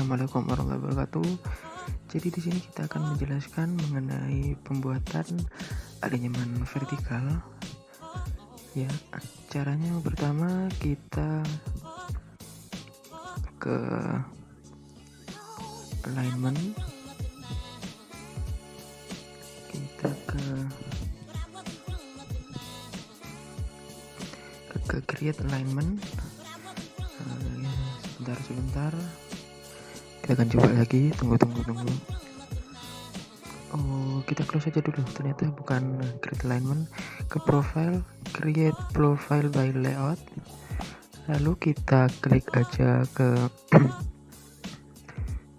Assalamualaikum warahmatullahi wabarakatuh. Jadi di sini kita akan menjelaskan mengenai pembuatan alinyemen vertikal. Ya, caranya pertama kita ke alignment, kita ke create alignment. Sebentar, kita akan coba lagi. Tunggu. Kita close aja dulu, ternyata bukan create alignment. Ke profile, create profile by layout, lalu kita klik aja ke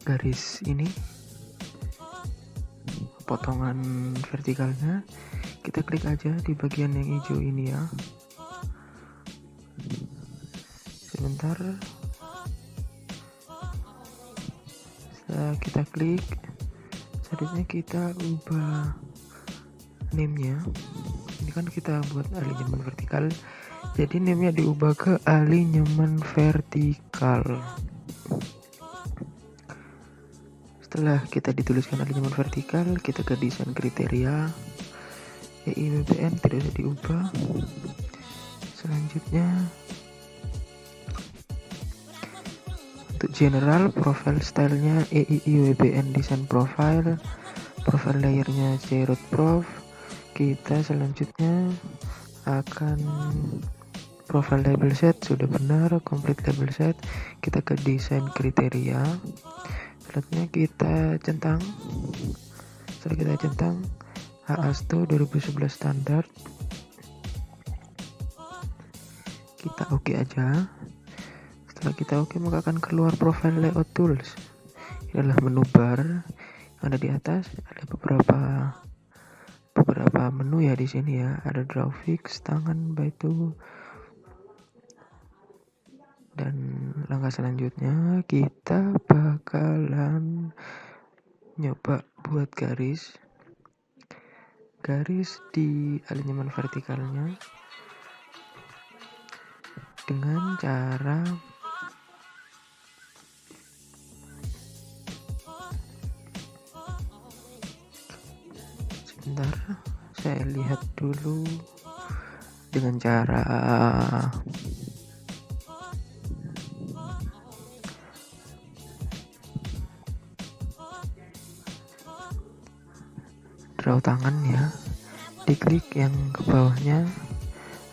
garis ini, potongan vertikalnya, kita klik aja di bagian yang hijau ini ya. Sebentar, kita klik, selanjutnya kita ubah name-nya. Ini kan kita buat alinyemen vertikal, jadi name-nya diubah ke alinyemen vertikal. Setelah kita dituliskan alinyemen vertikal, kita ke desain kriteria, EIWBN tidak usah diubah. Selanjutnya untuk general, profile stylenya EIWBN design profile layernya Zeroth Prof. Kita selanjutnya akan profile label set, sudah benar, complete label set. Kita ke desain kriteria, selanjutnya kita centang. Setelah kita centang AASTO 2011 standar, kita oke aja. Setelah kita oke, maka akan keluar profile layout tools. Ini adalah menu bar yang ada di atas. Ada beberapa menu ya di sini ya. Ada draw fix, tangan, batu. Dan langkah selanjutnya kita bakalan nyoba buat garis di alinyemen vertikalnya dengan cara sebentar, saya lihat dulu dengan cara draw tangan ya. Diklik yang ke bawahnya,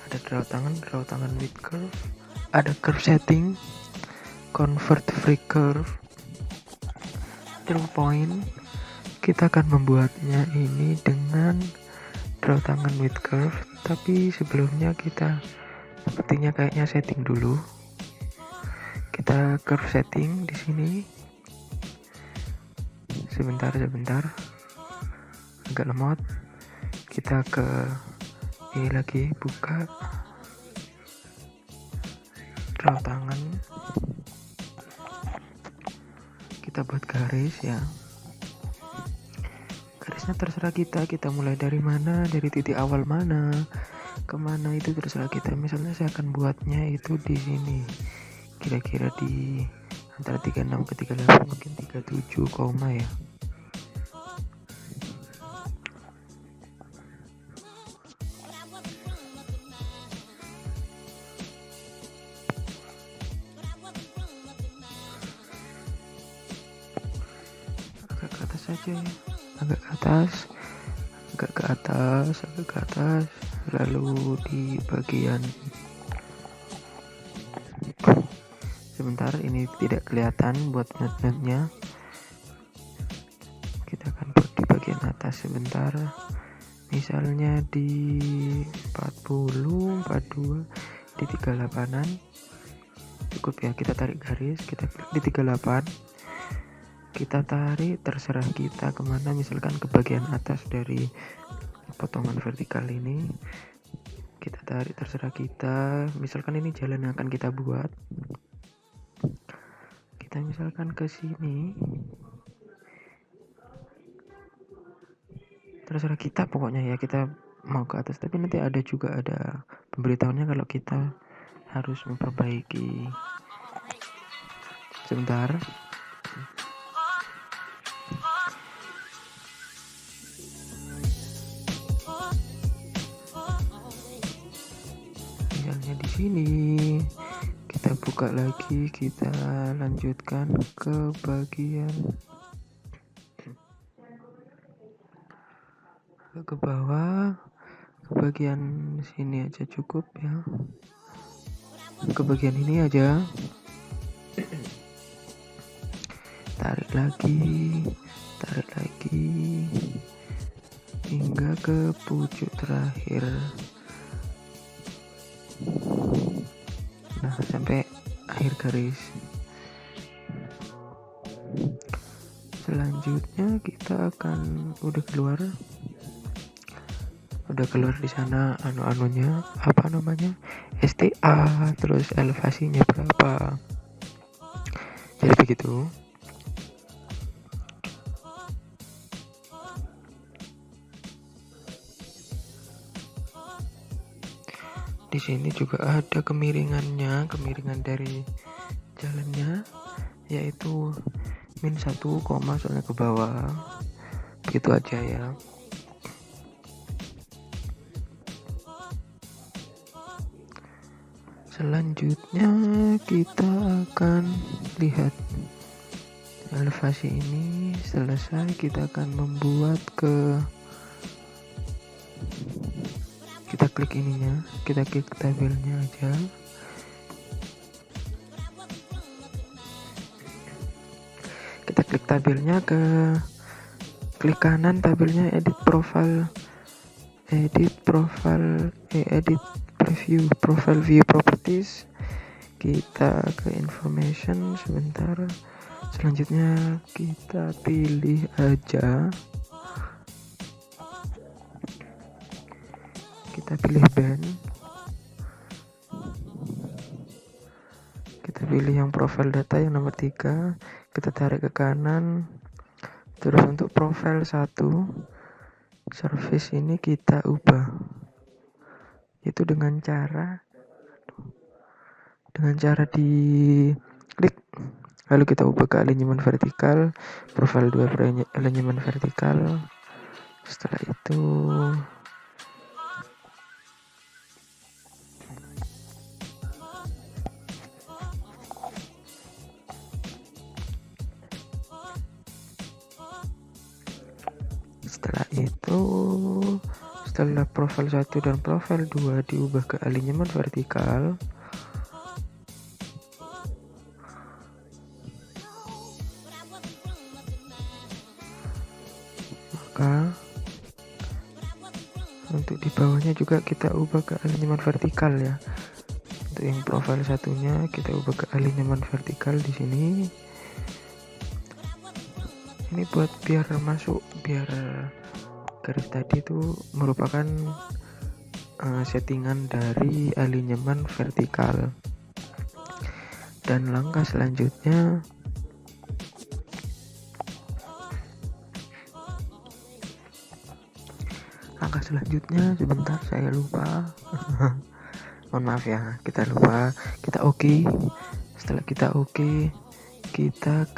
ada draw tangan with curve, ada curve setting, convert free curve, draw point. Kita akan membuatnya ini dengan draw tangan with curve, tapi sebelumnya kita sepertinya kayaknya setting dulu. Kita curve setting di sini. Sebentar, agak lemot. Kita ke ini lagi, buka draw tangan, kita buat garis ya. Garisnya terserah kita mulai dari mana, dari titik awal mana kemana, itu terserah kita. Misalnya saya akan buatnya itu di sini, kira-kira di antara 36 ke 38, mungkin 37 koma ya. Agak ke atas saja ya, agak ke atas, lalu di bagian sebentar, ini tidak kelihatan buat not-notnya. Kita akan buat di bagian atas sebentar, misalnya di 40, 42, di 38an cukup ya. Kita tarik garis, kita klik di 38, kita tarik, terserah kita kemana, misalkan ke bagian atas dari potongan vertikal ini, kita tarik, terserah kita. Misalkan ini jalan yang akan kita buat, kita misalkan ke sini, terserah kita pokoknya ya, kita mau ke atas. Tapi nanti ada pemberitahuannya kalau kita harus memperbaiki. Sebentar, sini kita buka lagi, kita lanjutkan ke bagian ke bawah, ke bagian sini aja cukup ya, ke bagian ini aja. Tarik lagi hingga ke pucuk terakhir. Nah, sampai akhir garis. Selanjutnya kita akan udah keluar di sana anunya apa namanya, STA, terus elevasinya berapa, jadi begitu. Di sini juga ada kemiringan dari jalannya, yaitu -1, soalnya ke bawah. Begitu aja ya. Selanjutnya kita akan lihat elevasi ini selesai, kita akan membuat kita klik ininya, kita klik tabelnya aja. Kita klik tabelnya, klik kanan tabelnya edit profile view properties. Kita ke information sebentar. Selanjutnya kita pilih aja, kita pilih band, kita pilih yang profile data yang nomor 3, kita tarik ke kanan. Terus untuk profile 1 service ini kita ubah, itu dengan cara di klik, lalu kita ubah ke alignment vertikal, profile 2 alignment vertikal. Setelah itu setelah profil 1 dan profil 2 diubah ke alignment vertikal, maka untuk di bawahnya juga kita ubah ke alignment vertikal ya. Untuk yang profil satunya kita ubah ke alignment vertikal di sini. Ini buat biar garis tadi itu merupakan settingan dari alignment vertikal. Dan langkah selanjutnya sebentar saya lupa. Mohon maaf ya, kita lupa. Kita oke. Setelah kita oke, kita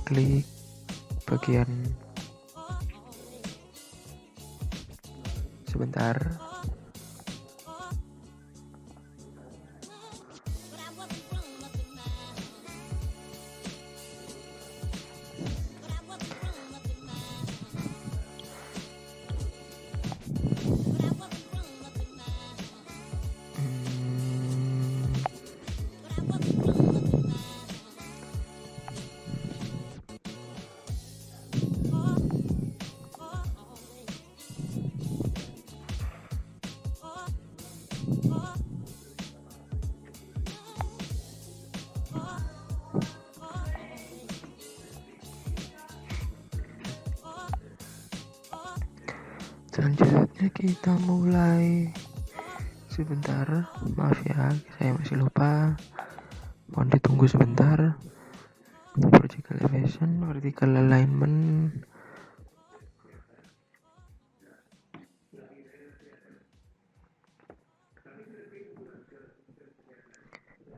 klik bagian sebentar. Selanjutnya kita mulai. Sebentar, maaf ya, saya masih lupa. Mohon ditunggu sebentar. Vertical elevation, vertical alignment.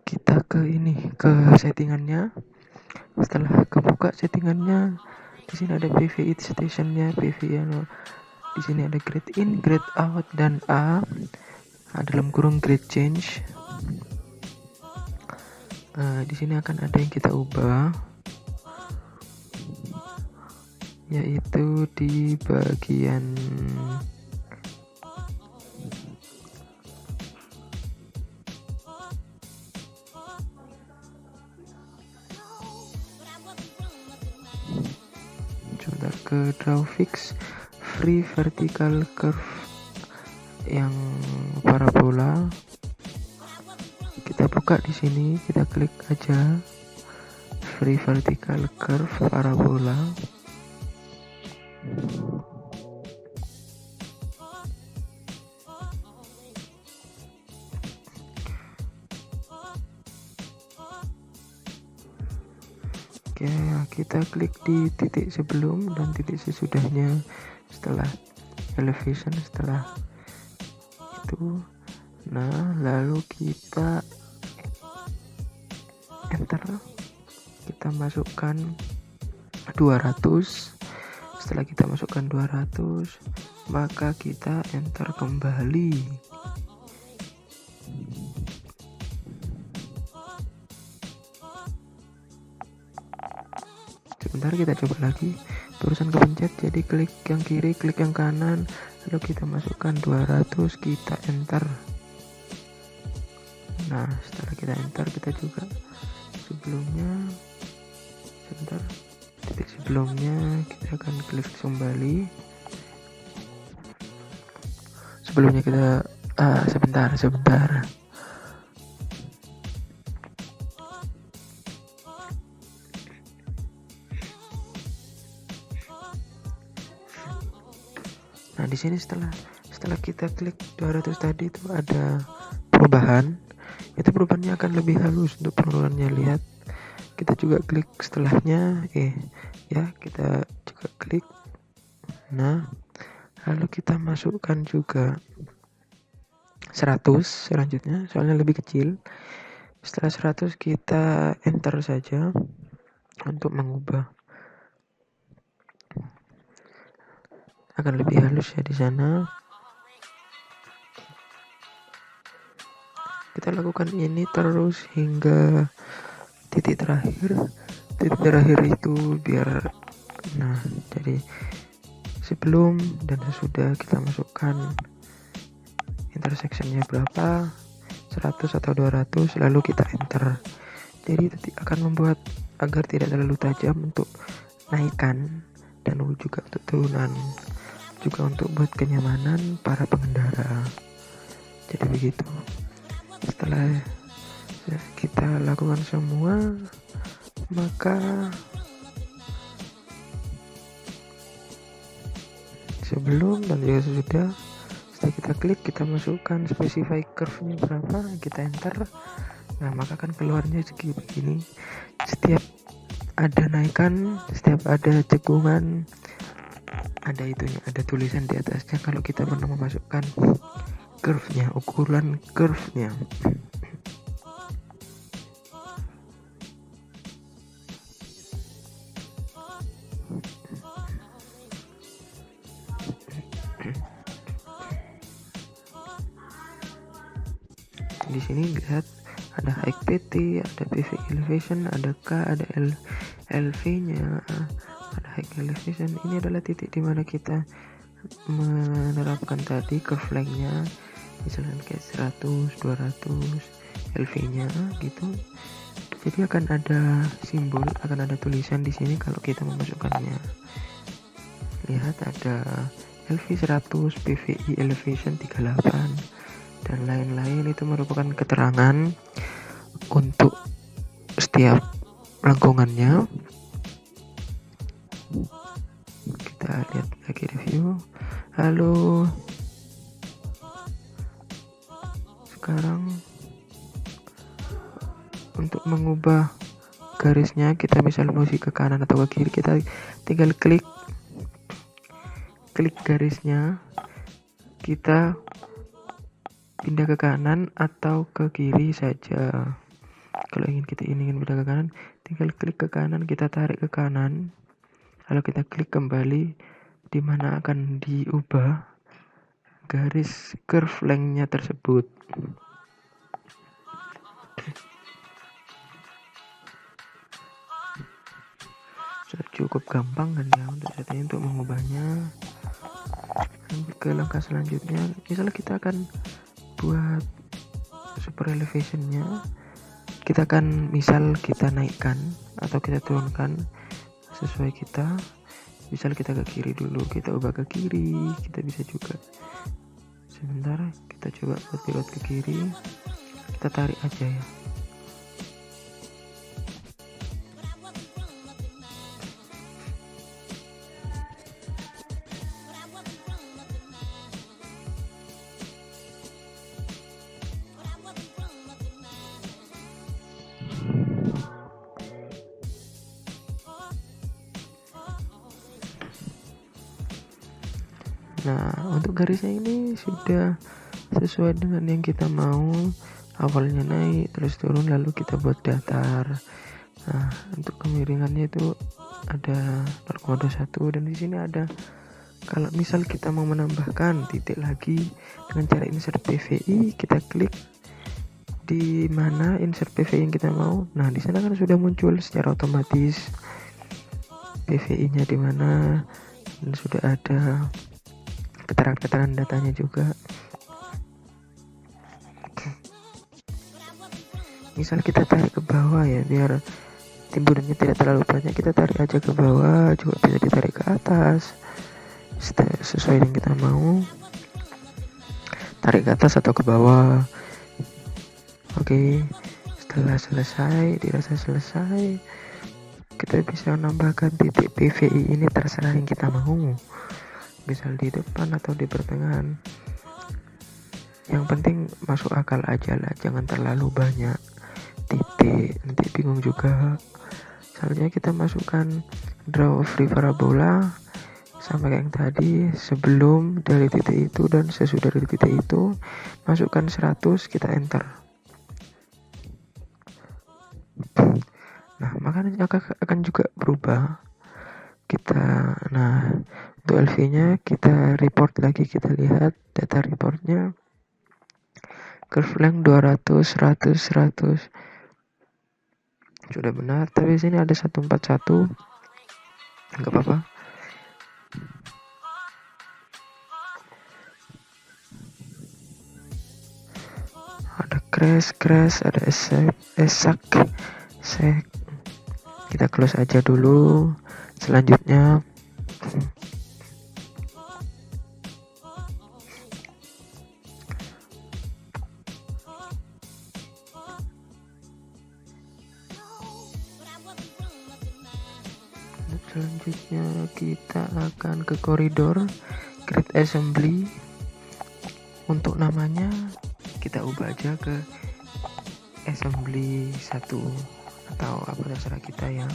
Kita ke settingannya. Setelah kebuka settingannya, di sini ada PV stationnya, PV Di sini ada grade in, grade out, dan A dalam kurung grade change. Di sini akan ada yang kita ubah, yaitu di bagian sebentar, ke draw fix free vertical curve yang parabola. Kita buka di sini, kita klik aja free vertical curve parabola. Oke, kita klik di titik sebelum dan titik sesudahnya setelah elevation, setelah itu. Nah, lalu kita enter, kita masukkan 200. Setelah kita masukkan 200, maka kita enter kembali. Sebentar, kita coba lagi. Terusan kepencet, jadi klik yang kiri, klik yang kanan, lalu kita masukkan 200, kita enter. Nah, setelah kita enter, kita juga sebelumnya, sebentar, titik sebelumnya kita akan klik kembali. Sebelumnya kita sebentar. Nah, di sini setelah kita klik 200 tadi itu ada perubahan. Itu perubahannya akan lebih halus untuk penurunannya. Lihat, kita juga klik setelahnya, kita juga klik. Nah, lalu kita masukkan juga 100 selanjutnya, soalnya lebih kecil. Setelah 100 kita enter saja untuk mengubah. Akan lebih halus ya di sana. Kita lakukan ini terus hingga titik terakhir. Titik terakhir itu biar, nah, jadi sebelum dan sesudah kita masukkan intersectionnya berapa, 100 atau 200, lalu kita enter. Jadi itu akan membuat agar tidak terlalu tajam untuk naikkan dan juga untuk turunan, juga untuk buat kenyamanan para pengendara. Jadi begitu. Setelah kita lakukan semua, maka sebelum dan juga sesudah, setelah kita klik, kita masukkan specify curve-nya berapa, kita enter. Nah, maka akan keluarnya segi begini. Setiap ada naikan, setiap ada cekungan, ada itunya, ada tulisan di atasnya kalau kita pernah memasukkan curve-nya, ukuran curve-nya. Di sini lihat ada height PT, ada PV elevation, ada K, ada LV-nya, ada height elevation. Ini adalah titik di mana kita menerapkan tadi curve length-nya, misalnya kayak 100, 200, LV-nya gitu. Jadi akan ada simbol, akan ada tulisan di sini kalau kita memasukkannya. Lihat ada LV 100, PVI elevation 38 dan lain-lain. Itu merupakan keterangan untuk setiap lengkungannya. Kita lihat lagi review. Lalu sekarang untuk mengubah garisnya, kita misal mau ke kanan atau ke kiri, kita tinggal klik garisnya, kita pindah ke kanan atau ke kiri saja. Kalau kita ingin pindah ke kanan, tinggal klik ke kanan, kita tarik ke kanan, lalu kita klik kembali dimana akan diubah garis curve length-nya tersebut. Sudah cukup gampang kan ya untuk saat ini untuk mengubahnya. Lanjut ke langkah selanjutnya, misalnya kita akan buat super elevation-nya, kita akan kita naikkan atau kita turunkan sesuai kita. Misal kita ke kiri dulu, kita ubah ke kiri, kita bisa juga. Sebentar, kita coba buat pilot ke kiri, kita tarik aja ya. Nah, untuk garisnya ini sudah sesuai dengan yang kita mau. Awalnya naik, terus turun, lalu kita buat datar. Nah, untuk kemiringannya itu ada 0,21 dan di sini ada. Kalau misal kita mau menambahkan titik lagi dengan cara insert PVI, kita klik di mana insert PVI yang kita mau. Nah, di sana kan sudah muncul secara otomatis PVI-nya di mana dan sudah ada keterangan datanya juga. Misal kita tarik ke bawah ya, biar timbulannya tidak terlalu banyak, kita tarik aja ke bawah, juga bisa ditarik ke atas sesuai yang kita mau, tarik ke atas atau ke bawah. Oke, setelah dirasa selesai, kita bisa menambahkan titik PVI ini terserah yang kita mau, misal di depan atau di pertengahan. Yang penting masuk akal aja lah, jangan terlalu banyak titik, nanti bingung juga. Selanjutnya kita masukkan draw free parabola sama kayak yang tadi, sebelum dari titik itu dan sesudah dari titik itu masukkan 100, kita enter. Nah, makanya akan juga berubah. Untuk LV nya kita report lagi, kita lihat data reportnya, curve length 200, 100, 100 sudah benar, tapi sini ada 141, nggak apa-apa. Ada crash, ada esak. Kita close aja dulu. Selanjutnya kita akan ke koridor create assembly. Untuk namanya kita ubah aja ke assembly 1 atau apa terserah kita ya.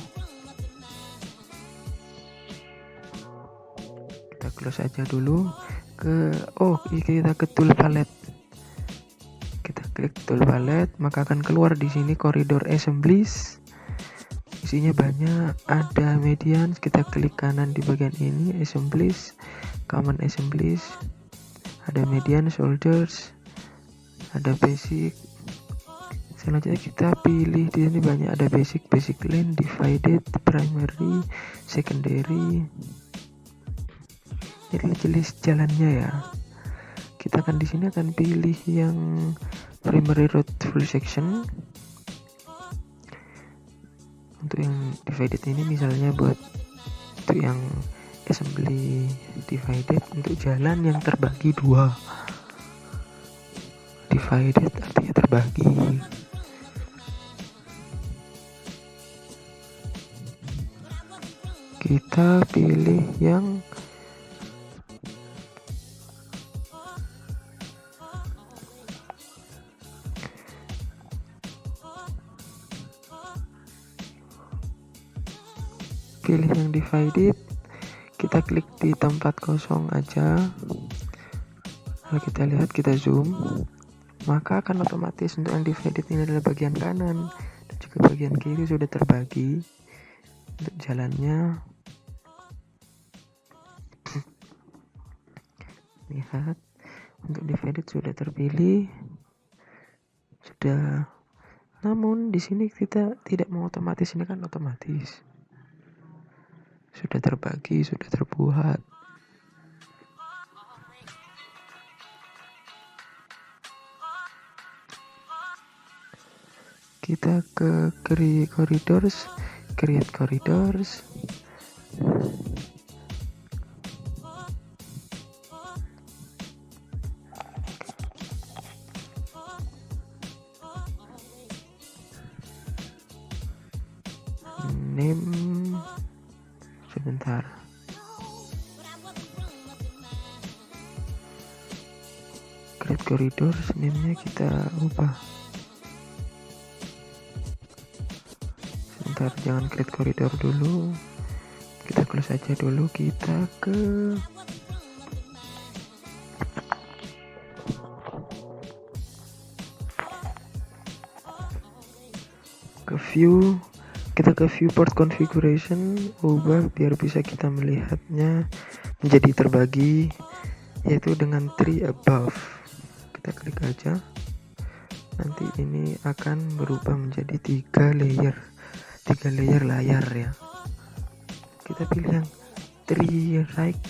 Kita close aja dulu. Kita ke tool palette. Kita klik tool palette, maka akan keluar di sini koridor assemblies. Isinya banyak, ada median, kita klik kanan di bagian ini, assemblies, common assemblies, ada median, shoulders, ada basic. Selanjutnya kita pilih di sini banyak, ada basic lane, divided, primary, secondary. Ini jelas jalannya ya. Kita akan di sini akan pilih yang primary road full section. Untuk yang divided ini misalnya buat untuk yang assembly divided, untuk jalan yang terbagi 2. Divided artinya terbagi. Kita pilih yang divided, kita klik di tempat kosong aja. Lalu kita lihat, kita zoom, maka akan otomatis untuk yang divided ini adalah bagian kanan dan juga bagian kiri sudah terbagi untuk jalannya. lihat untuk divided sudah terpilih, sudah. Namun di sini kita tidak mau otomatis, ini kan otomatis. Sudah terbagi, sudah terbuat. Kita ke create corridors. Name sebentar. Create corridors, name-nya kita ubah. Sebentar, jangan create corridor dulu. Kita close aja dulu, kita ke view. Kita ke viewport configuration, ubah biar bisa kita melihatnya menjadi terbagi, yaitu dengan tree above. Kita klik aja, nanti ini akan berubah menjadi 3 layer layar ya. Kita pilih yang tree right,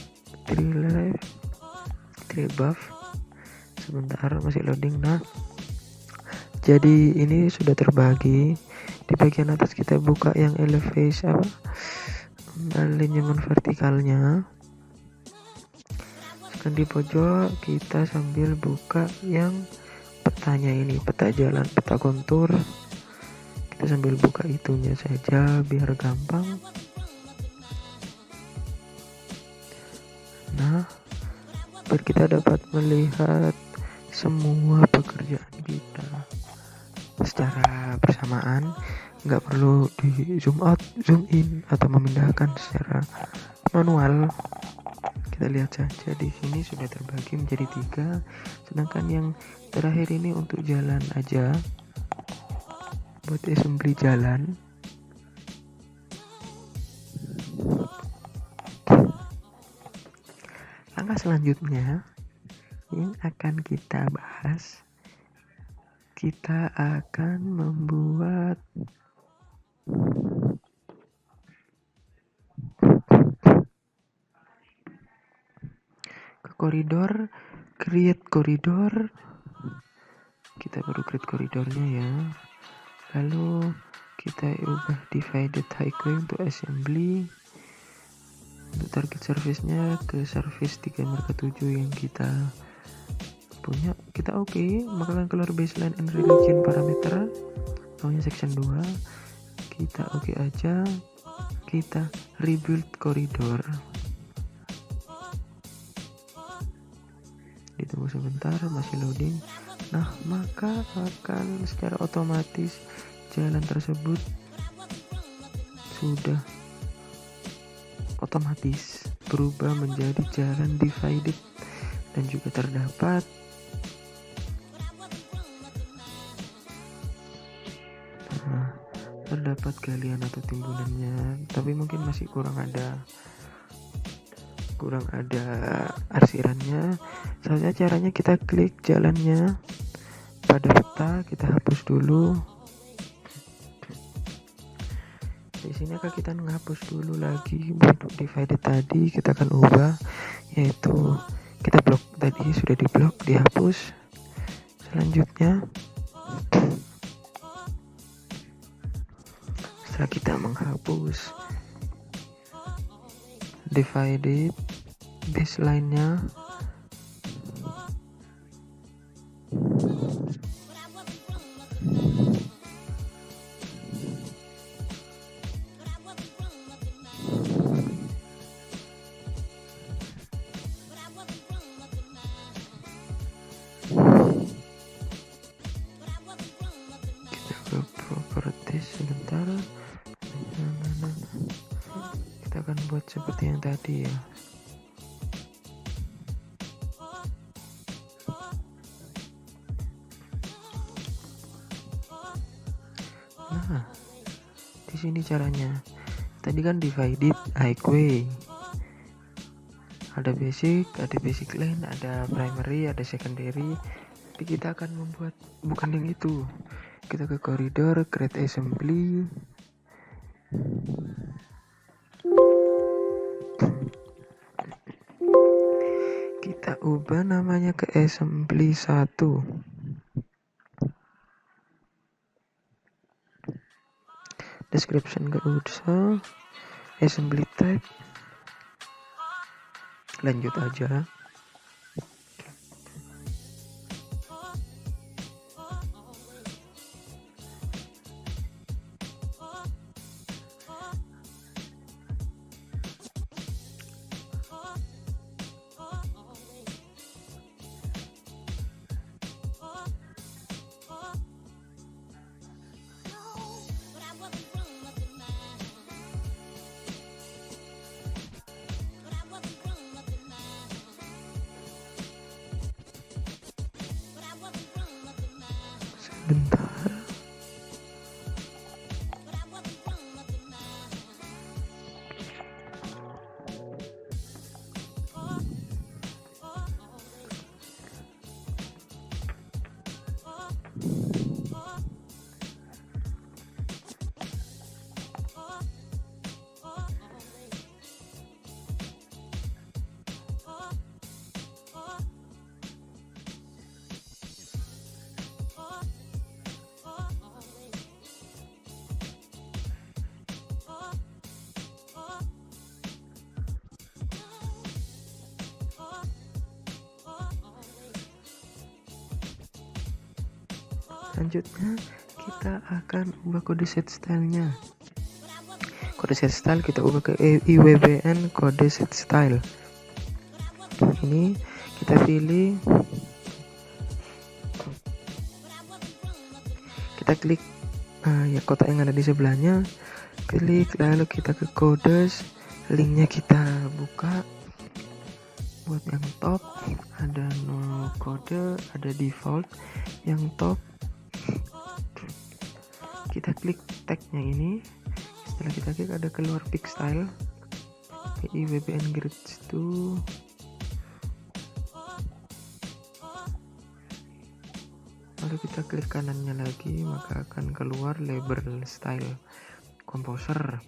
tree left, tree above. Sebentar, masih loading. Nah, jadi ini sudah terbagi. Di bagian atas kita buka yang elevation alignment vertikalnya. Dan di pojok kita sambil buka yang petanya ini, peta jalan, peta kontur. Kita sambil buka itunya saja biar gampang. Nah, biar kita dapat melihat semua pekerjaan kita secara bersamaan, nggak perlu di zoom out, zoom in, atau memindahkan secara manual. Kita lihat saja di sini sudah terbagi menjadi 3, sedangkan yang terakhir ini untuk jalan aja, buat assembly jalan. Langkah selanjutnya yang akan kita bahas, kita akan membuat koridor, create koridor. Kita baru create koridornya ya, lalu kita ubah divided highway untuk assembly. Untuk target service-nya ke service 3 marka 7 yang kita punya, kita oke. Makanan keluar baseline and religion parameter, maunya section 2, kita oke aja. Kita rebuild koridor, ditunggu sebentar, masih loading. Nah, maka akan secara otomatis jalan tersebut sudah otomatis berubah menjadi jalan divided, dan juga terdapat galian atau timbunannya, tapi mungkin masih kurang ada arsirannya. Salah caranya kita klik jalannya pada peta, kita hapus dulu. Di sini akan kita menghapus dulu lagi untuk divided tadi, kita akan ubah, yaitu kita blok tadi sudah diblok, dihapus. Selanjutnya setelah kita menghapus divided baseline-nya, kita ke properties sebentar. Kita akan buat seperti yang tadi ya. Nah, di sini caranya. Tadi kan divided highway. ada basic line, ada primary, ada secondary. Tapi kita akan membuat bukan yang itu. Kita ke koridor, create assembly. Kita ubah namanya ke assembly 1. Description gak usah. Assembly type. Lanjut aja. Bentar. Selanjutnya kita akan ubah kode set style-nya. Kode set style kita ubah ke IWBN kode set style. Ini kita pilih, kita klik ya kotak yang ada di sebelahnya, klik, lalu kita ke codes, linknya kita buka. Buat yang top ada no kode, ada default. Yang top kita klik tagnya ini. Setelah kita klik ada keluar pick style IWBN grids 2. Lalu kita klik kanannya lagi, maka akan keluar label style composer.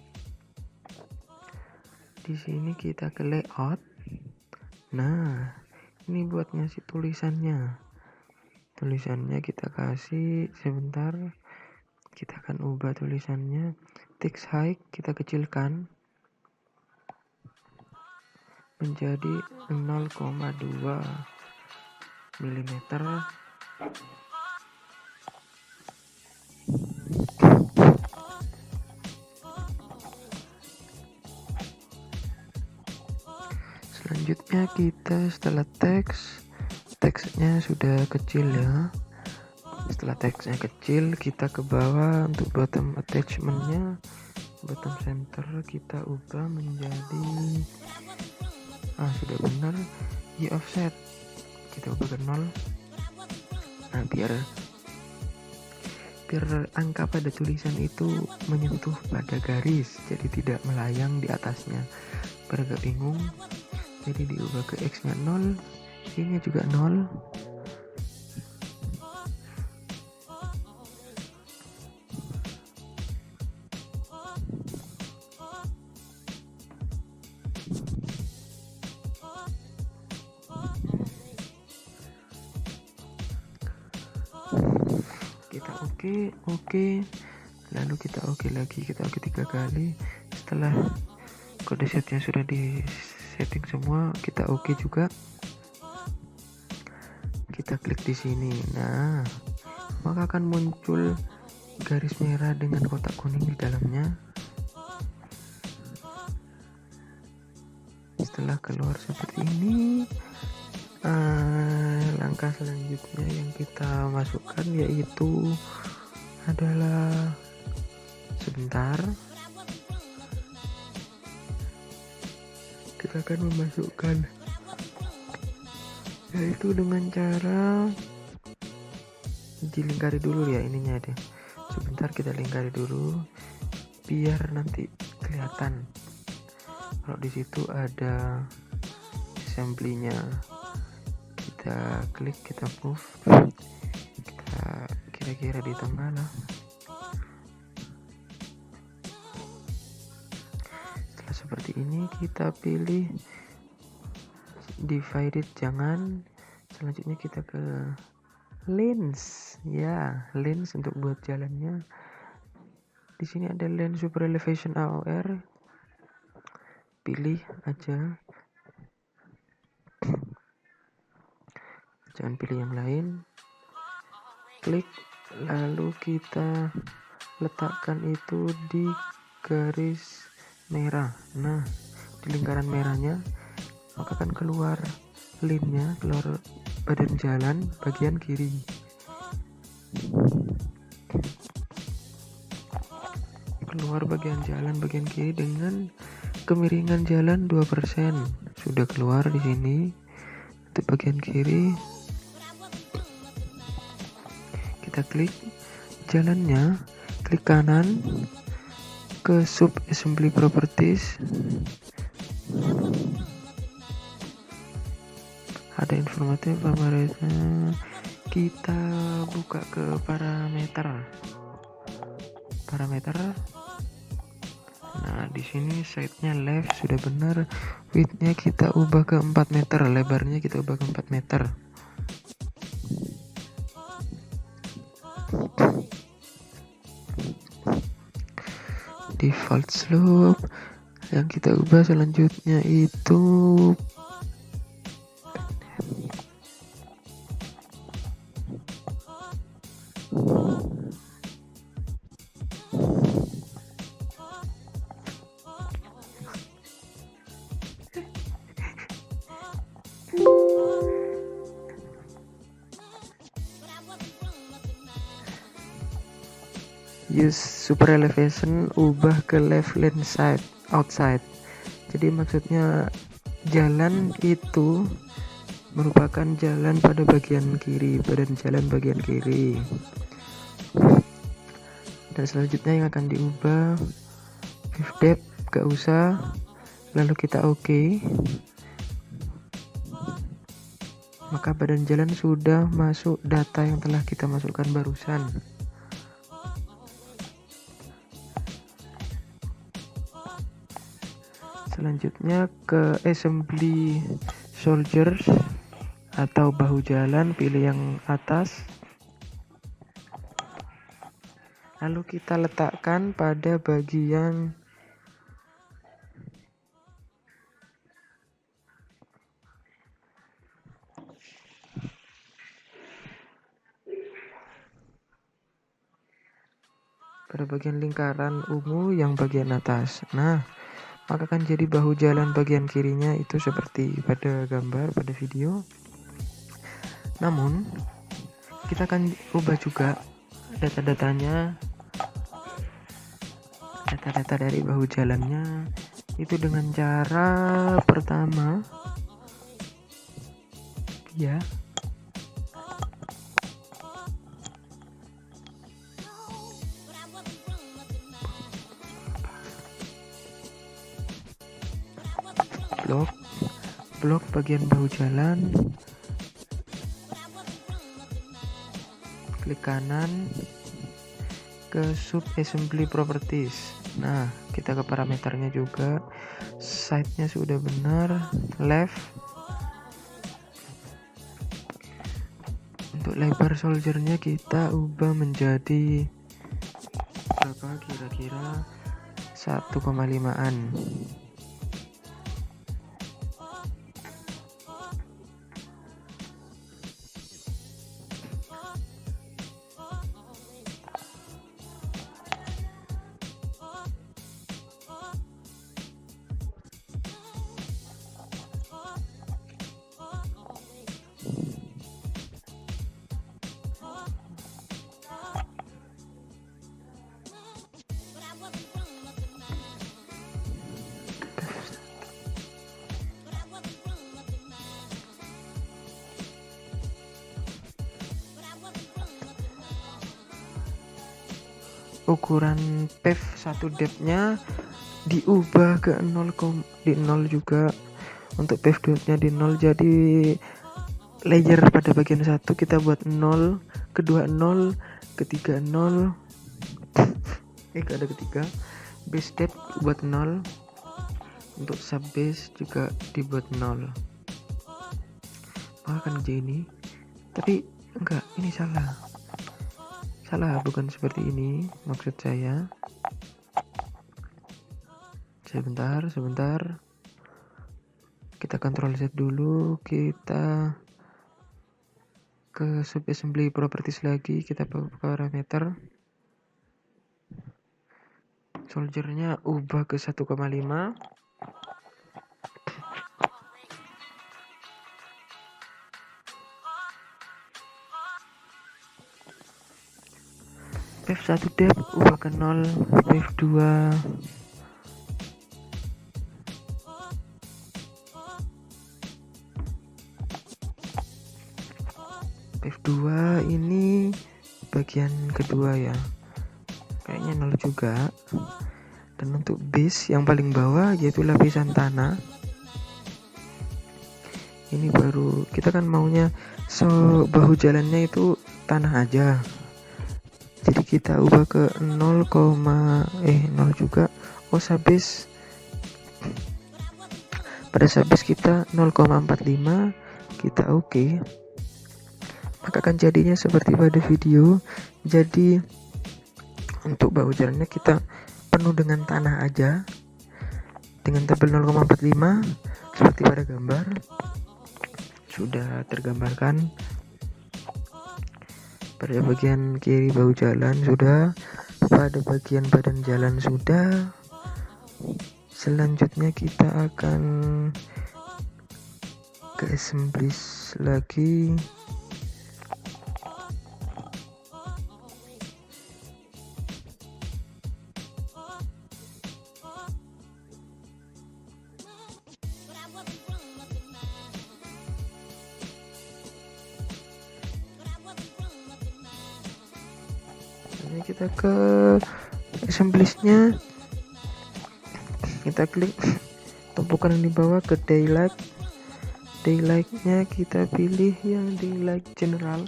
Di sini kita ke layout. Nah, ini buat ngasih tulisannya. Tulisannya kita kasih sebentar. Kita akan ubah tulisannya. Text height kita kecilkan menjadi 0,2 mm. Selanjutnya kita setelah teksnya sudah kecil ya. Setelah teksnya kecil, kita ke bawah untuk bottom attachmentnya, bottom center kita ubah menjadi sudah benar. Y offset kita ubah ke 0. Nah, biar angka pada tulisan itu menyentuh pada garis, jadi tidak melayang di atasnya. Biar gak bingung, jadi diubah ke X nya 0, Y nya juga 0. Kita oke, lalu kita oke lagi, kita oke 3 kali. Setelah kode setnya sudah di setting semua, kita oke juga. Kita klik di sini. Nah, maka akan muncul garis merah dengan kotak kuning di dalamnya. Setelah keluar seperti ini, langkah selanjutnya yang kita masukkan yaitu adalah sebentar, kita akan memasukkan yaitu dengan cara dilingkari dulu ya ininya deh. Sebentar kita lingkari dulu biar nanti kelihatan kalau di situ ada assembly-nya. Kita klik, kita move, kita kira-kira di tengah lah. Setelah seperti ini kita pilih divided, jangan. Selanjutnya kita ke lens, ya lens untuk buat jalannya. Di sini ada lens super elevation AOR, pilih aja, jangan pilih yang lain. Klik, lalu kita letakkan itu di garis merah. Nah, di lingkaran merahnya maka akan keluar line-nya, keluar badan jalan bagian kiri. Keluar bagian jalan bagian kiri dengan kemiringan jalan 2%. Sudah keluar di sini untuk bagian kiri. Kita klik jalannya, klik kanan ke sub assembly properties. Ada informatif parameter. Kita buka ke parameter. Nah, di sini side-nya left sudah benar. Width-nya kita ubah ke 4 meter, lebarnya kita ubah ke 4 meter. Default slope yang kita ubah selanjutnya itu use super elevation, ubah ke left lane side outside. Jadi maksudnya jalan itu merupakan jalan pada bagian kiri, badan jalan bagian kiri. Dan selanjutnya yang akan diubah wave depth, gak usah, lalu kita oke. Maka badan jalan sudah masuk data yang telah kita masukkan barusan. Selanjutnya ke assembly soldiers atau bahu jalan, pilih yang atas. Lalu kita letakkan pada bagian lingkaran ungu yang bagian atas. Nah, maka akan jadi bahu jalan bagian kirinya itu seperti pada gambar, pada video. Namun, kita akan ubah juga data-datanya, data-data dari bahu jalannya itu dengan cara pertama, ya, blok bagian bahu jalan, klik kanan ke sub assembly properties. Nah, kita ke parameternya juga, side-nya sudah benar, left. Untuk lebar soldiernya kita ubah menjadi berapa, kira-kira 1,5an. Ukuran PEV 1 depth-nya diubah ke 0 juga, Untuk pave dot-nya di 0, jadi layer pada bagian 1 kita buat 0, kedua 0, ketiga 0, gak ada ketiga. Base depth buat 0, untuk sub base juga dibuat 0. Maka akan jadi ini, tapi enggak, ini salah, bukan seperti ini maksud saya. Sebentar, kita Ctrl Z dulu, kita ke sub assembly properties lagi, kita bawa parameter, soldiernya ubah ke 1,5, pave 1 depth ubah ke 0, pave 2 ini bagian kedua ya, kayaknya 0 juga. Dan untuk base yang paling bawah yaitu lapisan tanah, ini baru kita kan maunya bahu jalannya itu tanah aja, jadi kita ubah ke 0, 0 juga. Subbase, pada subbase kita 0,45, kita oke. Maka akan jadinya seperti pada video. Jadi untuk bahu jalannya kita penuh dengan tanah aja, dengan tebal 0,45 seperti pada gambar. Sudah tergambarkan. Pada bagian kiri bahu jalan sudah, pada bagian badan jalan sudah. Selanjutnya kita akan ke assembly lagi. Ini kita ke assemblies-nya, kita klik tumpukan yang di bawah ke daylight-nya kita pilih yang daylight general,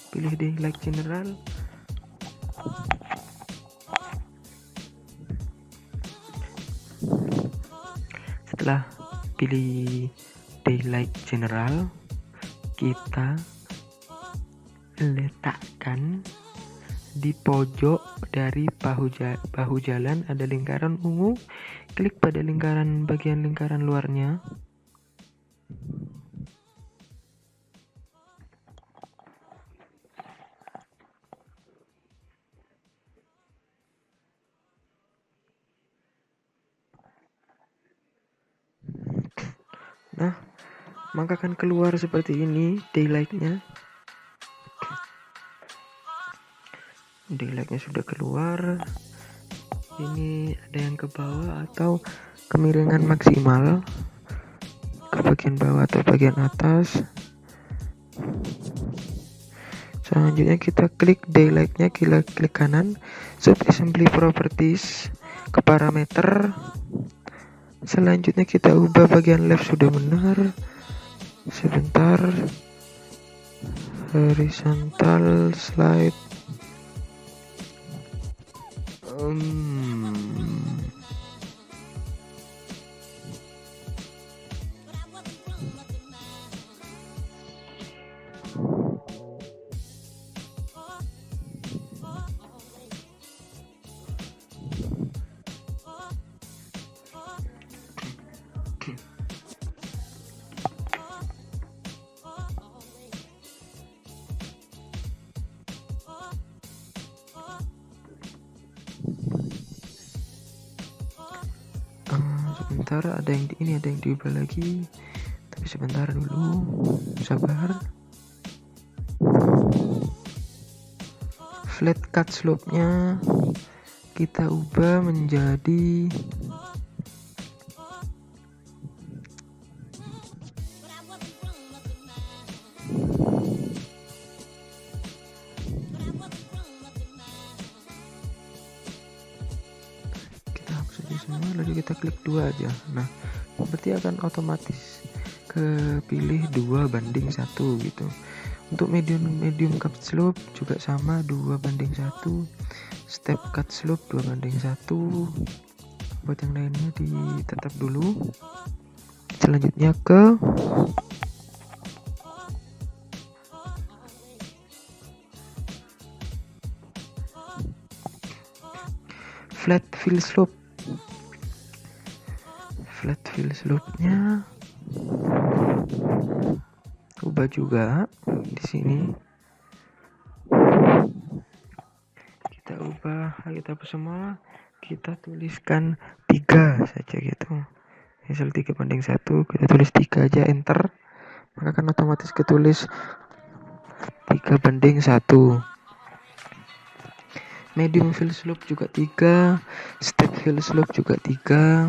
pilih daylight general. Setelah pilih daylight general, kita letakkan di pojok dari bahu jalan ada lingkaran ungu, klik pada bagian lingkaran luarnya. Nah, maka akan keluar seperti ini daylight-nya. Daylight-nya sudah keluar. Ini ada yang ke bawah atau kemiringan maksimal, ke bagian bawah atau bagian atas. Selanjutnya kita klik daylight-nya, klik kanan, sub assembly properties, ke parameter. Selanjutnya kita ubah bagian left sudah benar. Sebentar, horizontal slide. Sebentar, ada yang diubah lagi, tapi sebentar dulu, sabar. Flat cut slope-nya kita ubah menjadi sama, lalu kita klik 2 aja. Nah, berarti akan otomatis kepilih 2:1 gitu. Untuk medium cut slope juga sama, 2:1. Step cut slope 2:1. Buat yang lainnya ditetap dulu. Selanjutnya ke flat fill slope. Flat fill slope-nya ubah juga di sini. Kita ubah, kita hapus semua. Kita tuliskan 3 saja gitu. Misal 3:1, kita tulis 3 aja, enter. Maka akan otomatis ketulis 3:1. Medium fill slope juga 3, step fill slope juga 3.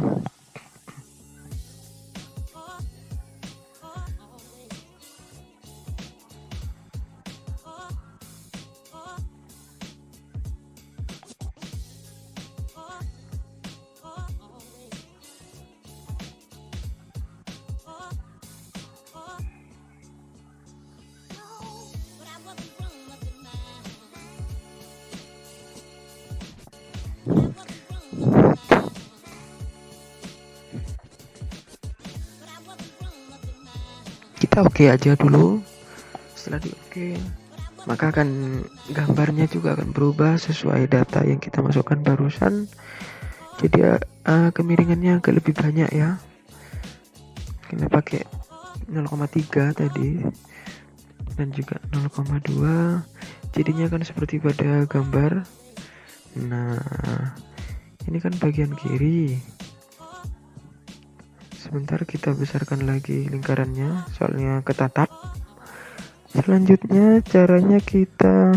Kita oke aja dulu. Setelah di oke, maka akan gambarnya juga akan berubah sesuai data yang kita masukkan barusan. Jadi kemiringannya agak lebih banyak ya. Kita pakai 0,3 tadi dan juga 0,2. Jadinya akan seperti pada gambar. Nah, ini kan bagian kiri. Sebentar kita besarkan lagi lingkarannya, soalnya ketatap. Selanjutnya caranya kita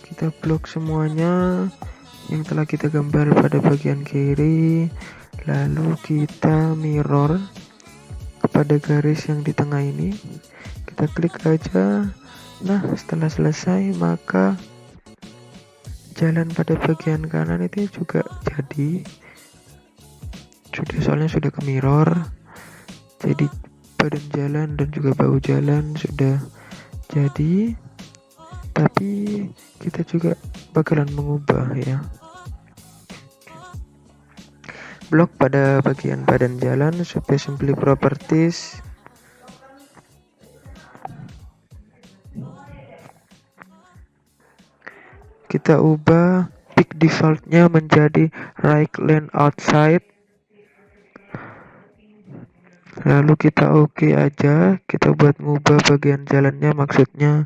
kita blok semuanya yang telah kita gambar pada bagian kiri, lalu kita mirror kepada garis yang di tengah ini. Kita klik aja. Nah, setelah selesai maka jalan pada bagian kanan itu juga jadi, soalnya sudah ke mirror. Jadi badan jalan dan juga bahu jalan sudah jadi, tapi kita juga bakalan mengubah ya blok pada bagian badan jalan supaya simply properties. Kita ubah pick defaultnya menjadi right line outside, lalu kita oke aja. Kita buat ngubah bagian jalannya, maksudnya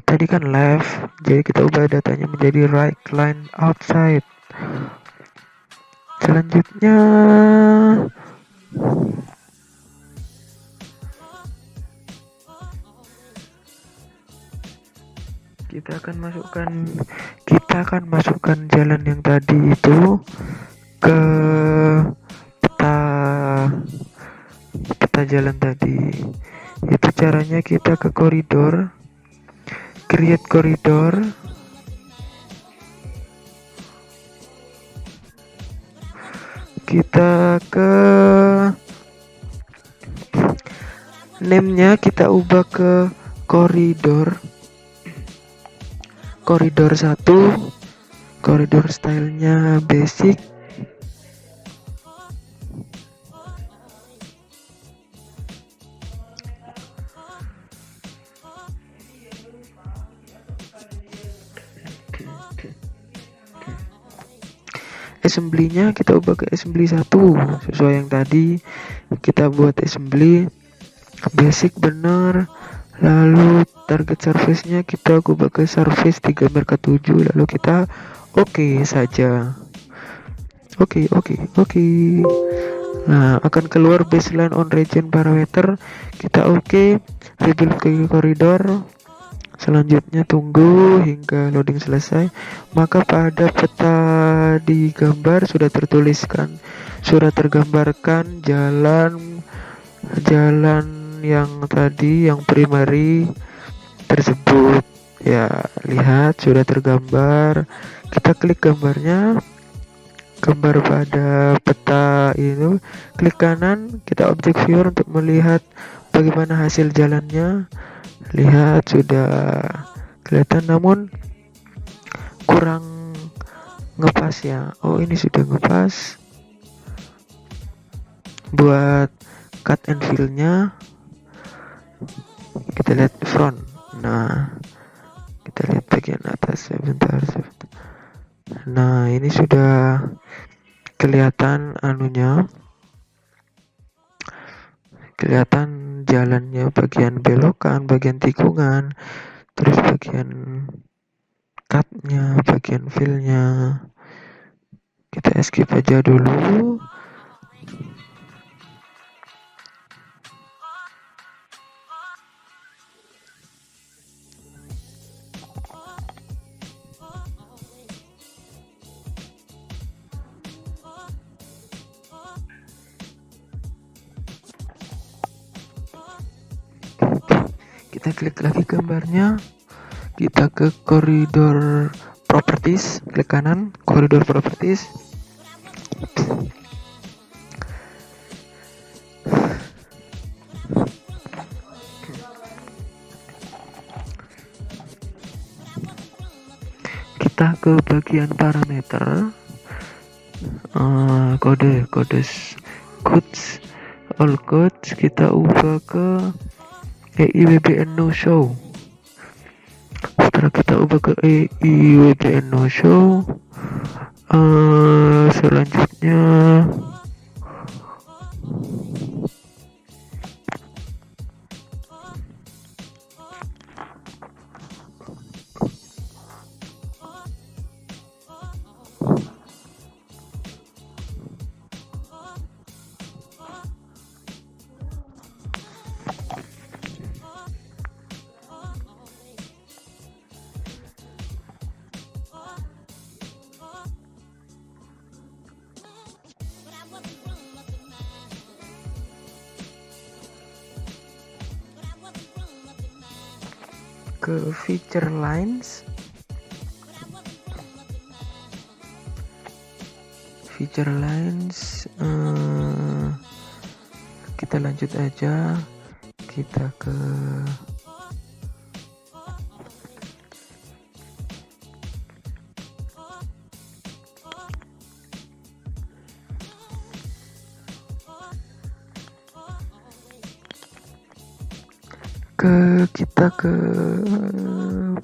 tadi kan left, jadi kita ubah datanya menjadi right line outside. Selanjutnya kita akan masukkan jalan yang tadi itu ke peta jalan tadi. Itu caranya kita ke koridor, create koridor, kita ke name-nya kita ubah ke koridor 1, koridor stylenya basic, assembly-nya kita ubah ke assembly 1 sesuai yang tadi. Kita buat assembly basic benar, lalu target surface-nya kita ubah ke surface 3/7, lalu kita oke saja. Oke. Nah, akan keluar baseline on region parameter. Kita oke, rebuild ke koridor Selanjutnya tunggu hingga loading selesai. Maka pada peta di gambar sudah tergambarkan jalan yang tadi, yang primary tersebut. Ya, lihat sudah tergambar. Kita klik gambar pada peta itu, klik kanan, kita objek viewer untuk melihat bagaimana hasil jalannya. Lihat sudah kelihatan, namun kurang ngepas ya. Oh, ini sudah ngepas. Buat cut and fill nya kita lihat front. Nah, kita lihat bagian atas sebentar. Nah, ini sudah kelihatan kelihatan jalannya, bagian belokan, bagian tikungan, terus bagian cutnya, bagian fillnya. Kita escape aja dulu. Kita klik lagi gambarnya, kita ke koridor properties, klik kanan, koridor properties. Kita ke bagian parameter, codes, all codes kita ubah ke EIWBN no show. Setelah kita ubah ke EIWBN no show, selanjutnya ke feature lines, kita lanjut aja, kita ke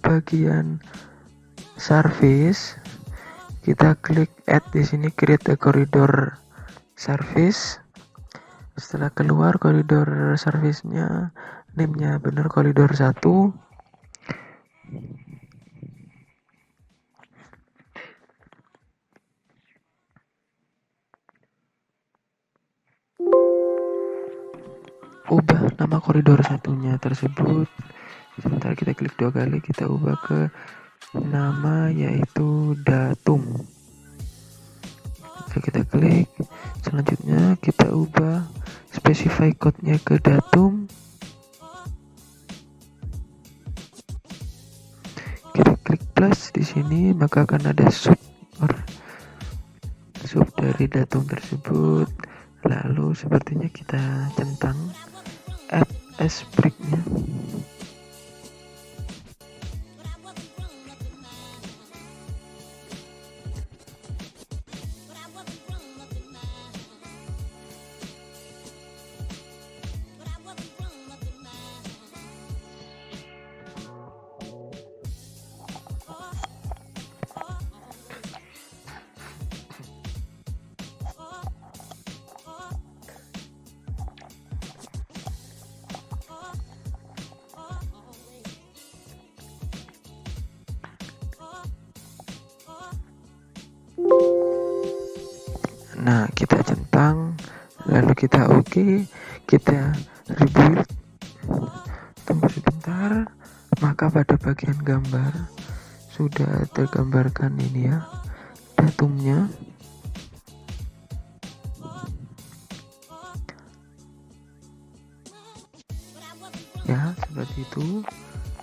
bagian service. Kita klik add di sini, create a corridor service. Setelah keluar koridor service-nya, name-nya benar koridor 1. Ubah nama koridor satunya tersebut. Sebentar, kita klik 2 kali, kita ubah ke nama yaitu datum. Oke, kita klik. Selanjutnya kita ubah specify code-nya ke datum. Kita klik plus di sini, maka akan ada sub dari datum tersebut. Lalu sepertinya kita centang add as break-nya. Nah, kita centang, lalu kita oke, kita rebuild. Tunggu sebentar, Maka pada bagian gambar sudah tergambarkan ini ya, datumnya. Ya, seperti itu.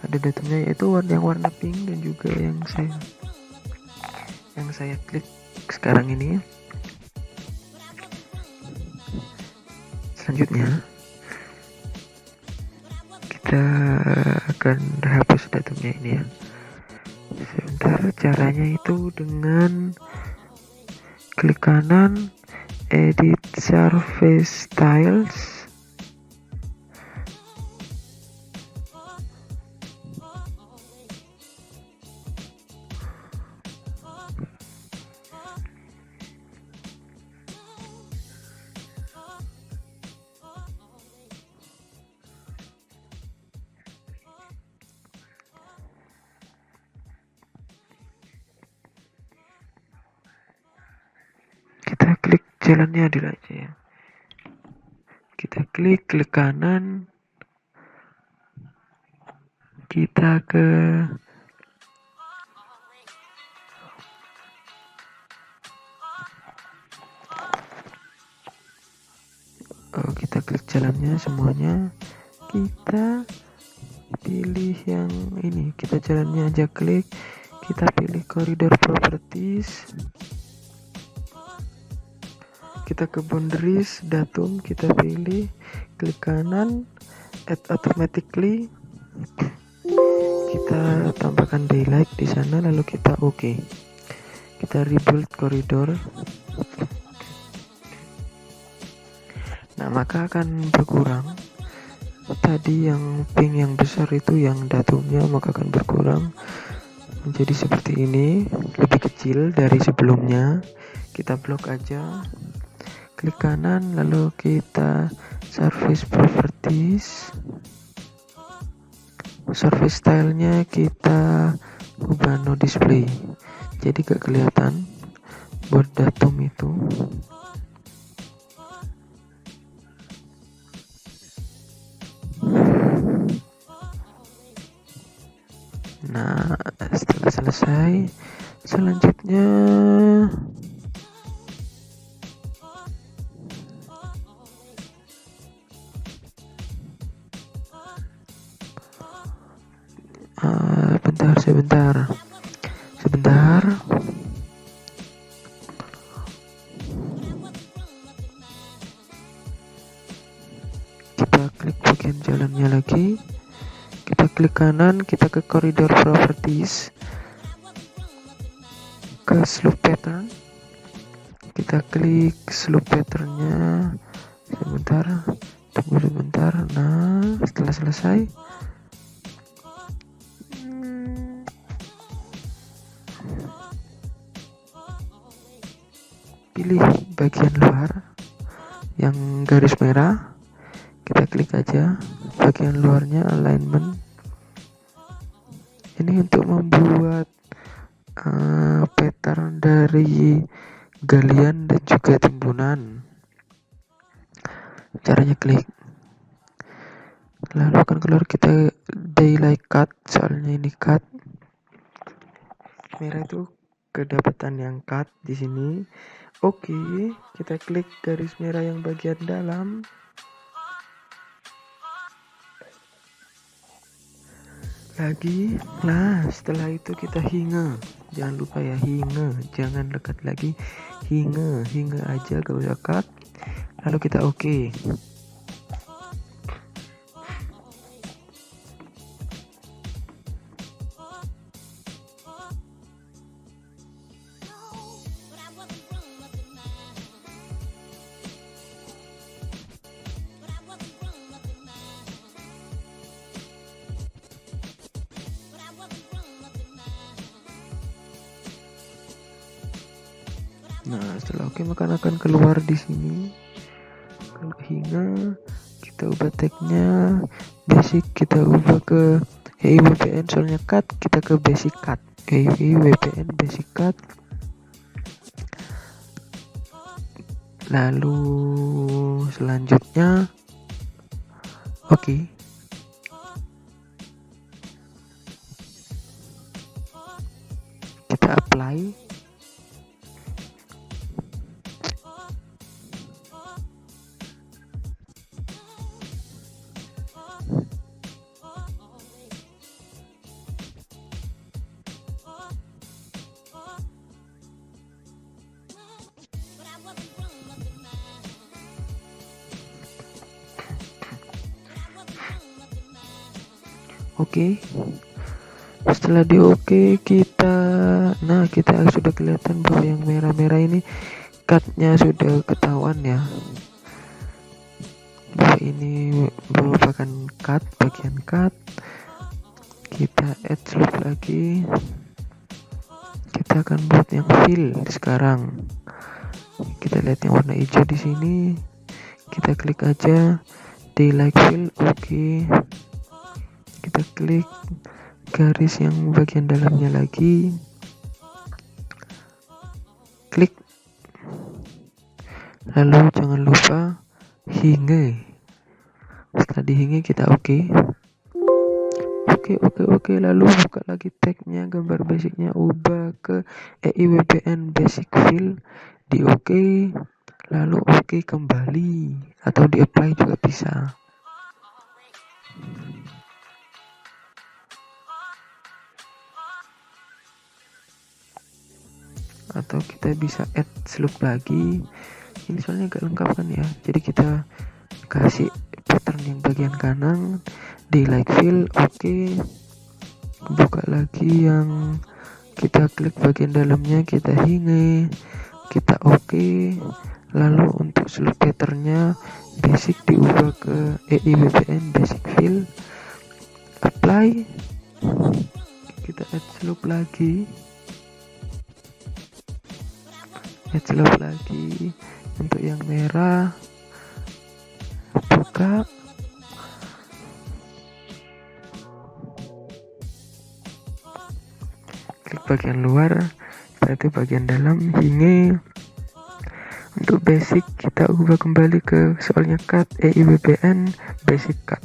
Ada datumnya, yaitu yang warna pink dan juga yang saya klik sekarang ini. Selanjutnya kita akan hapus datumnya ini ya. Sebentar, caranya itu dengan klik kanan, edit surface styles, kita klik jalannya dulu aja ya. Kita klik kanan, kita ke kita klik jalannya semuanya, kita pilih yang ini, kita jalannya aja klik, kita pilih corridor properties, kita ke boundaries, datum kita pilih, klik kanan, add automatically, kita tambahkan daylight di sana, lalu kita oke. Kita rebuild koridor. Nah, maka akan berkurang. Tadi yang pink yang besar itu yang datumnya, maka akan berkurang menjadi seperti ini, lebih kecil dari sebelumnya. Kita blok aja, klik kanan, lalu kita surface properties, surface stylenya kita ubah no display, jadi gak kelihatan buat datum itu. Nah, setelah selesai, selanjutnya sebentar. Kita klik bagian jalannya lagi, kita klik kanan, kita ke corridor properties, ke slope pattern, kita klik slope patternnya. Tunggu sebentar. Nah, setelah selesai, pilih bagian luar yang garis merah, kita klik aja bagian luarnya, alignment. Ini untuk membuat pattern dari galian dan juga timbunan. Caranya klik, lalu akan keluar kita daylight cut, soalnya ini cut merah itu kedapatan yang cut di sini. Oke, kita klik garis merah yang bagian dalam, lagi. Nah, setelah itu kita hingga, jangan lupa ya, hingga, jangan dekat lagi, hingga aja, gak usah cut. Lalu kita oke. Nah, setelah oke, maka akan keluar di sini. Kalau hingga, kita ubah tagnya basic, kita ubah ke EIWPN, soalnya cut, kita ke basic cut, EIWPN basic cut. Lalu selanjutnya oke. kita apply. Oke. Setelah di oke kita sudah kelihatan bahwa yang merah-merah ini cutnya sudah ketahuan ya, bahwa ini merupakan bagian cut. Kita add slope lagi, kita akan buat yang fill. Sekarang kita lihat yang warna hijau di sini, kita klik aja daylight fill. Oke. Kita klik garis yang bagian dalamnya lagi, klik, lalu jangan lupa hinge. Setelah dihinge kita oke, lalu buka lagi tagnya, gambar basicnya ubah ke EIWBN basic fill, di oke, lalu oke kembali, atau di apply juga bisa. Atau kita bisa add slope lagi. Ini soalnya gak lengkap kan ya, jadi kita kasih pattern yang bagian kanan, daylight fill. Oke. Buka lagi yang kita klik bagian dalamnya, kita hinge, kita oke. Lalu untuk slope patternnya basic diubah ke EIWBN basic fill, apply. Kita add slope lagi, untuk yang merah, buka, klik bagian luar, berarti bagian dalam, hinge. Untuk basic kita ubah kembali ke soalnya cut, EIWBN basic cut,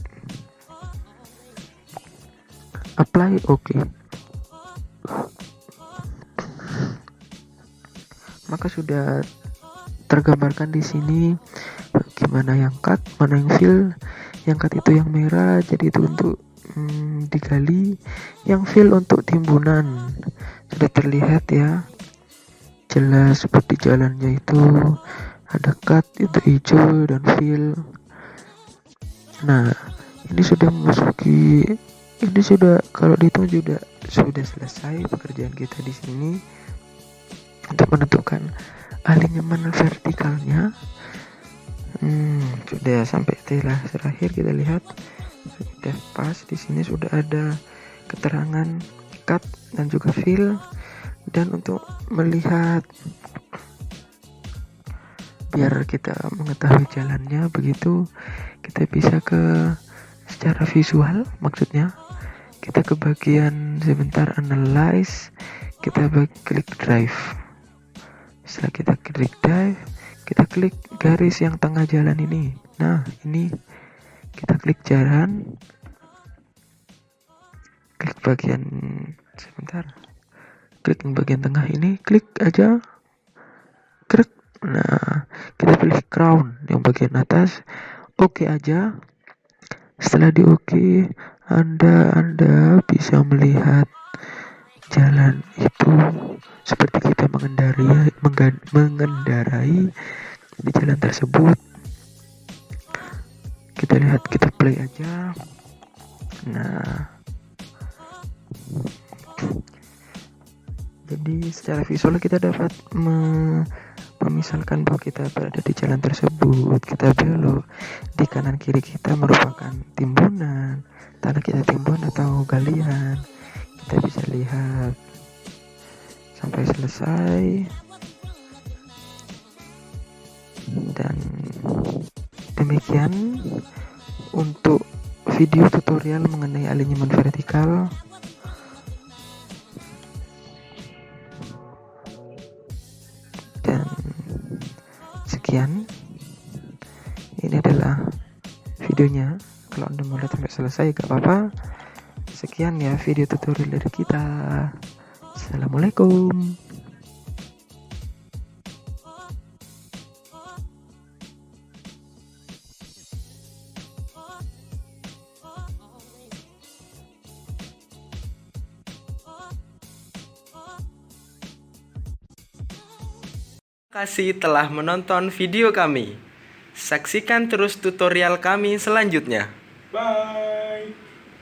apply. Oke. Maka sudah tergambarkan di sini gimana yang cut, mana yang fill. Yang cut itu yang merah, jadi itu untuk digali. Yang fill untuk timbunan. Sudah terlihat ya, jelas seperti jalannya itu ada cut itu hijau dan fill. Nah, ini sudah memasuki, ini sudah, kalau dihitung sudah selesai pekerjaan kita di sini. Untuk menentukan alinyemen vertikalnya, sudah sampai terakhir. Kita lihat sudah pas. Di sini sudah ada keterangan cut dan juga fill. Dan untuk melihat, biar kita mengetahui jalannya begitu, kita bisa ke secara visual, maksudnya kita ke bagian sebentar analyze, kita klik drive. Setelah kita klik drive, kita klik garis yang tengah jalan ini. Nah, ini kita klik jalan, klik bagian yang bagian tengah ini, klik aja, klik. Nah, kita pilih crown yang bagian atas, oke aja. Setelah di oke, Anda bisa melihat jalan itu seperti kita mengendarai di jalan tersebut. Kita lihat, kita play aja. Nah, jadi secara visual kita dapat memisalkan bahwa kita berada di jalan tersebut. Kita belok, di kanan kiri kita merupakan timbunan, tanah kita timbun atau galian. Kita bisa lihat sampai selesai. Dan demikian untuk video tutorial mengenai alinyemen vertikal. Dan sekian, ini adalah videonya. Kalau Anda mau lihat sampai selesai gak apa-apa. Sekian ya video tutorial dari kita. Assalamualaikum. Terima kasih telah menonton video kami. Saksikan terus tutorial kami selanjutnya. Bye.